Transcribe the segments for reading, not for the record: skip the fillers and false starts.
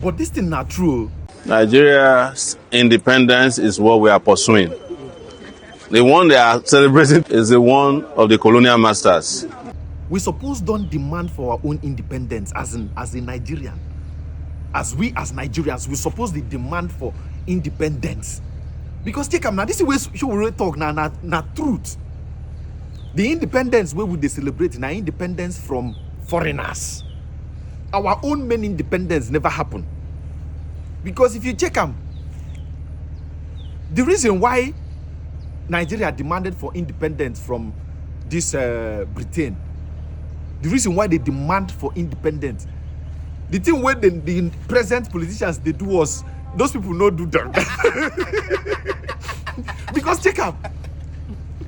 But this thing not true. Nigeria's independence is what we are pursuing. The one they are celebrating is the one of the colonial masters. We suppose don't demand for our own independence as a Nigerian. As Nigerians, we suppose to demand for independence. Because take now, this is where we talk now truth. The independence where would they celebrate now independence from foreigners. Our own main independence never happened. Because if you check them, the reason why Nigeria demanded for independence from this Britain, the reason why they demand for independence, the thing where the present politicians they do was those people not do that. Because check out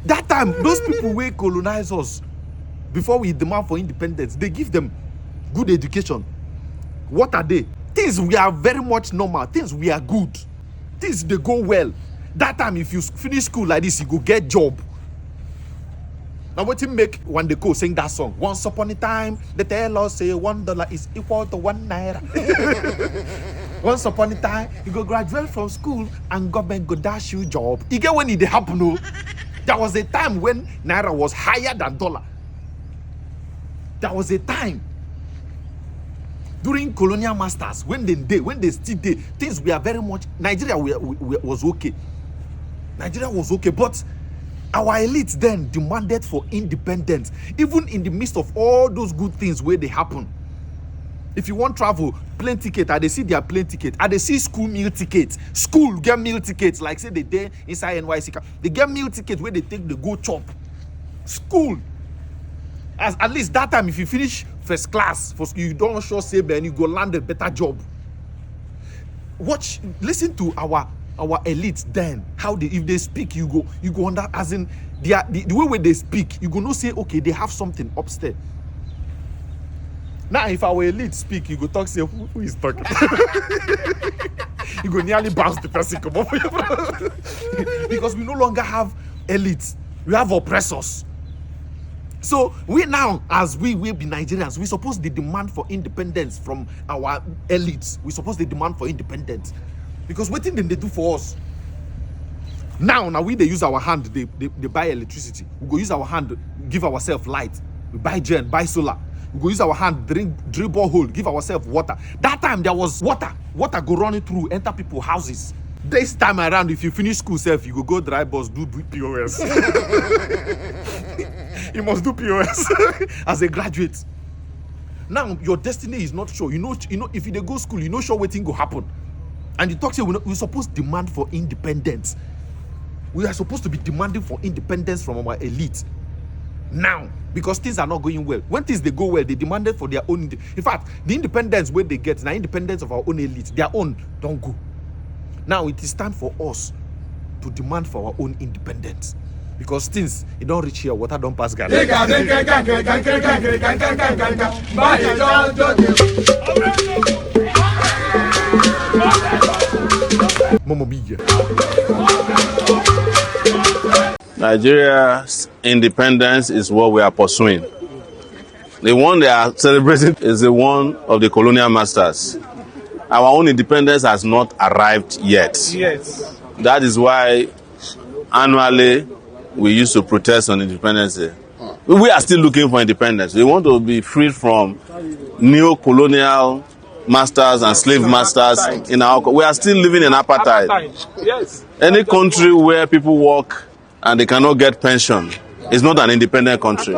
that time those people will colonize us before we demand for independence. They give them good education. What are they? Things we are very much normal. Things we are good. Things they go well. That time if you finish school like this, you go get job. Now what you make when they go sing that song? Once upon a time, they tell us say $1 is equal to 1 naira. Once upon a time, you go graduate from school and government go dash you job. You get when it happen, no? There was a time when naira was higher than dollar. There was a time during colonial masters when they still did things we are very much Nigeria was okay. Nigeria was okay, but our elites then demanded for independence, even in the midst of all those good things where they happen. If you want travel, plane ticket, they see their plane ticket, they see school meal tickets. School get meal tickets, like say they day inside NYC. They get meal tickets where they take the go chop. School. At least that time, if you finish first class, you don't show saber and you go land a better job. Listen to our elites then. How if they speak, you go under as in the way where they speak, you go no say okay, they have something upstairs. Now, if our elite speak, you go talk, say, who is talking? You go nearly bounce the person, come up. Because we no longer have elites. We have oppressors. So, we now, as we will be Nigerians, we suppose the demand for independence from our elites. We suppose the demand for independence. Because what thing they do for us? Now they use our hand, they buy electricity. We go use our hand, give ourselves light. We buy gen, buy solar. We go use our hand, drill borehole, give ourselves water. That time there was water go running through, enter people's houses. This time around, if you finish school self, you go dry bus, do POS. You must do POS as a graduate. Now your destiny is not sure. You know if you dey go school, you know sure what thing go happen. And you talk say we're supposed to demand for independence. We are supposed to be demanding for independence from our elite. Now, because things are not going well. When things they go well, they demanded for their own. In fact, the independence where they get, the independence of our own elite, their own don't go. Now it is time for us to demand for our own independence. Because things, it don't reach here, water don't pass Ghana. Nigeria's independence is what we are pursuing. The one they are celebrating is the one of the colonial masters. Our own independence has not arrived yet. Yes. That is why annually we used to protest on Independence Day. We are still looking for independence. We want to be freed from neo-colonial masters and slave masters in our. We are still living in apartheid. Yes. Any country where people work and they cannot get pension is not an independent country.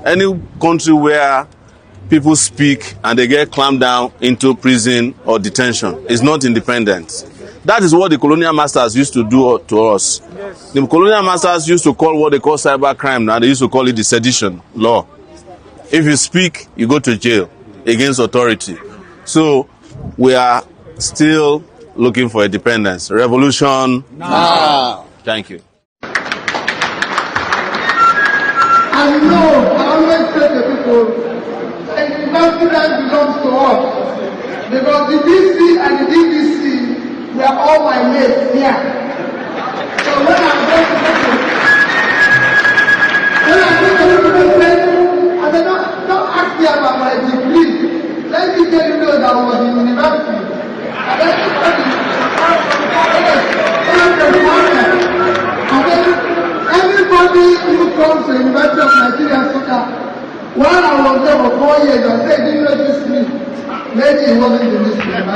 Any country where people speak and they get clamped down into prison or detention is not independent. That is what the colonial masters used to do to us. Yes. The colonial masters used to call what they call cyber crime. Now they used to call it the sedition law. If you speak, you go to jail against authority. So we are still looking for independence. Revolution now. Thank you. I know, I always say to people, independence belongs to us. Because the DC and the DVC, we are all my mates here. So when I go to people, and they don't ask me about my degree. Let me tell you that I was in university. was there for 4 years. I said, didn't notice me. Maybe he wasn't in this room.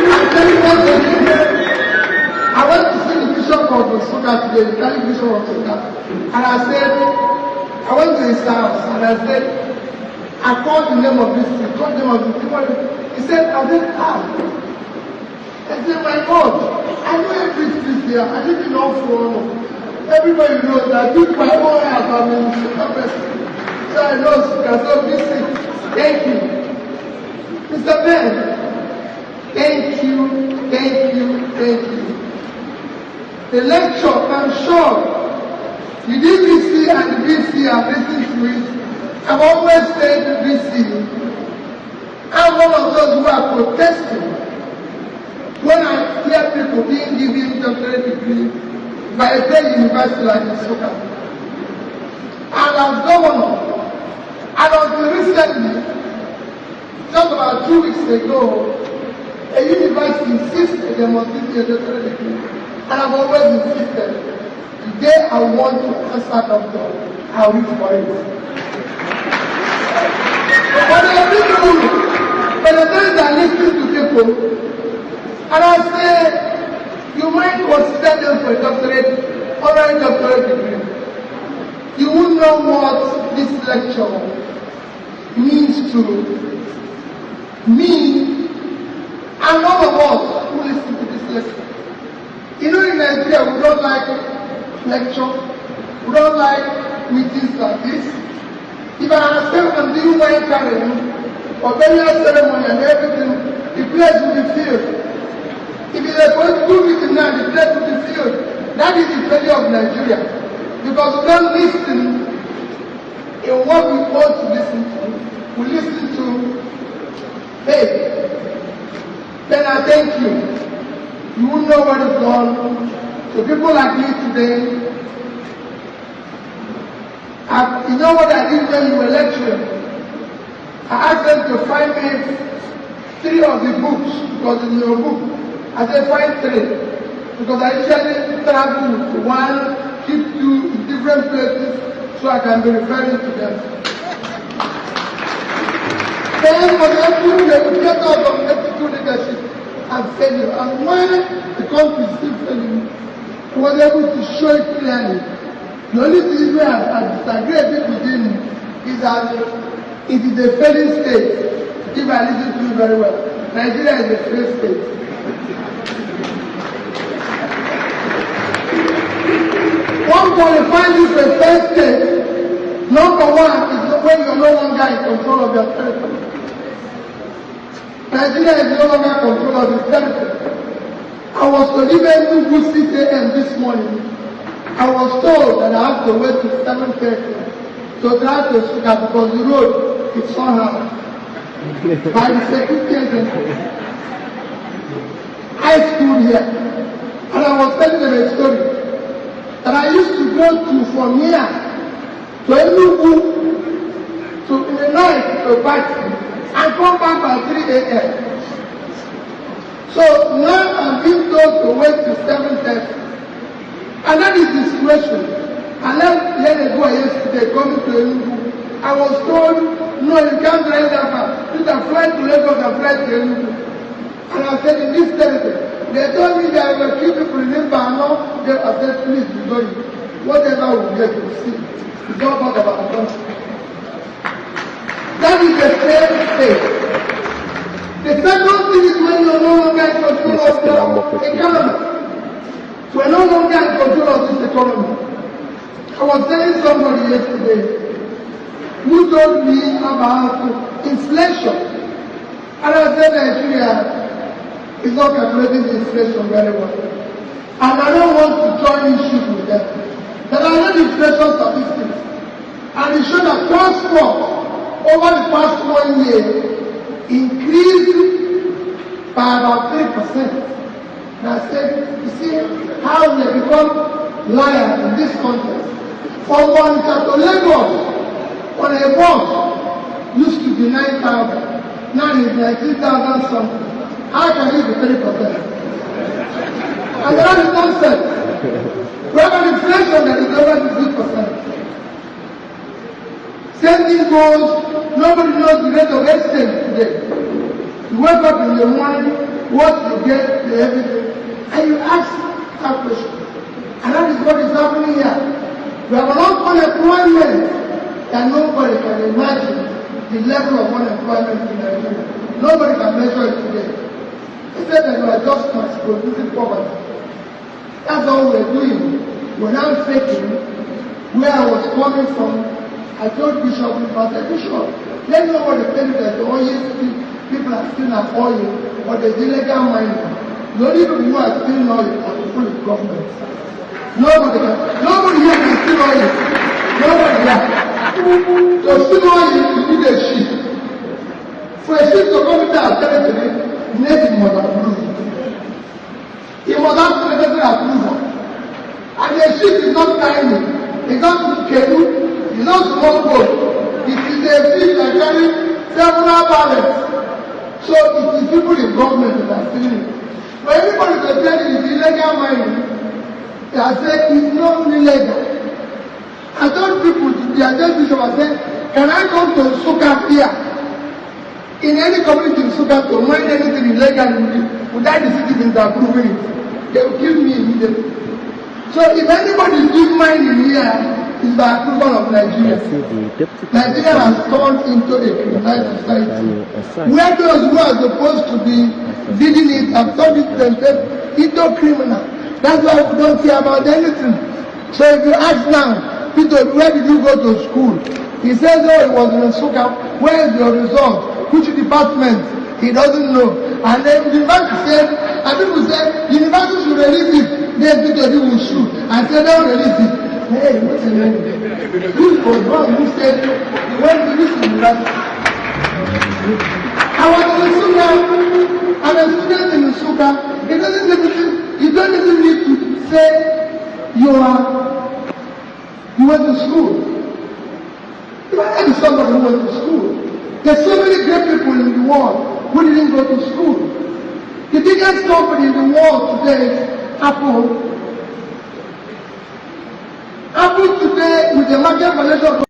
I'm telling you what they did. I went to see the bishop of Soka today, the Catholic bishop of Soka. And I said, I went to his house and I said, I called the name of this thing, called the name of this thing. He said, I said, ah. I said, my God, I know every street here. I live in all Sowore. Everybody knows that this my own house, I'm in Soka person. So I know Soka, so this is, thank you. Mr. Ben, thank you, thank you, thank you. The lecture, I'm sure, you did BC and the BC have listened to it. I've always said the BC, I'm one of those who are protesting when I hear people being given doctorate degree by a great university like Soka. And as governor, and until recently, just about 2 weeks ago, a university insisted they must give me a doctorate degree. And I've always insisted, today I want to answer doctor, I'll reach for it. But there are people, by the time I listen to people, and I say, you might consider them for a doctorate, honorary doctorate degree. You will know what this lecture means to me and all of us who listen to this lecture. You know, in Nigeria, we don't like lecture, we don't like meetings like this. If I understand I'm doing my carrying or burial ceremony and everything, the place will be filled. If it's a political meeting now, the place will be filled. That is the failure of Nigeria. Because we don't listen in what we ought to listen to. We listen to, hey, then I thank you. You will know what is done. So people like me today, you know what I did when you were lecturing? I asked them to find me 3 of the books, because in your book, I said find 3. Because I usually travel to 1, keep 2 in different places, so I can be referring to them. Then for the people, they will get out of ethical leadership and failure. And when the country is still failing, I was able to show it clearly. The only thing where I disagree a bit with him is that it is a failing state. If I listen to you very well, Nigeria is a failed state. What qualifies you as a failed state, number 1, is when you are no longer in control of your territory. Nigeria is no longer in control of its territory. I was to leave Enugu 6 a.m. this morning. I was told that I have to wait till 7:30 to drive to Soka because the road is somehow by the security agency. I stood here and I was telling them a story that I used to go to from here to Enugu to in the night to party and come back by 3 a.m. So now I'm being told to wait till 7:30. And that is the situation. I left Yenegua yesterday coming to Enugu. I was told, no, you can't drive that far. You can fly to Lagos and fly to Enugu. And I said, in this territory, they told me there were 2 people in Imbano. They said, please, be going. Whatever we get, we'll see. We don't talk about the country. That is the failed state. The second thing is when you're no longer in control of the economy. We're no longer in control of this economy. I was telling somebody yesterday who told me about inflation. And I said Nigeria is not calculating the inflation very well. And I don't want to join issues with them. But I know the inflation statistics. And it showed that transport over the past 1 year increased by about 3%. And I said, you see how they become liars in this context. From Monica to Lagos, on a bus, used to be 9,000. Now it's 19,000 something. How can it be 3%? And that is nonsense. We have an inflation that is over 6%. Same thing goes, nobody knows the rate of exchange today. You wake up in the morning, what you get, everything, and you ask that question. And that is what is happening here. We have enough unemployment that nobody can imagine the level of unemployment in Nigeria. Nobody can measure it today. Instead that we are just producing poverty. That's all we're doing. We're now taking where I was coming from. I told Bishop, I said, Bishop, let nobody tell you that the oil people are still at oil or the illegal mining. The only people who are stealing oil are the full government. Nobody here can steal oil. Nobody here. To steal oil, you need a ship. For a ship to come into our territory, you need it must approve. It must have necessary approval. And the ship is not tiny. It's not canoe. It's not small boat. It is a ship that carries several barrels. So it is people in government that are stealing it. For everybody to tell you it's illegal mining, they are saying it's not illegal. I told people, the agent bishop, I said, can I come to Suka here? In any community in Suka to mine anything illegal without the citizens approving it, they will kill me immediately. So if anybody is doing mining here, it's by approval of Nigeria. Nigeria has turned into a criminal society. Where those who are supposed to be leading it have turned it themselves into criminal. That's why we don't care about anything. So if you ask now, Peter, where did you go to school? He says, oh, he was in Suka. Where is your result? Which department? He doesn't know. And then the university said, and people said, university should release it. Then Peter will shoot. I said, don't release it. Hey, what's the name? Who was wrong? Who said, when did this university? I was in Suka. I'm a student in Suka. You don't even need to say you went to school. You might have somebody who went to school. There's so many great people in the world who didn't go to school. The biggest company in the world today is Apple. Apple today, with the market valuation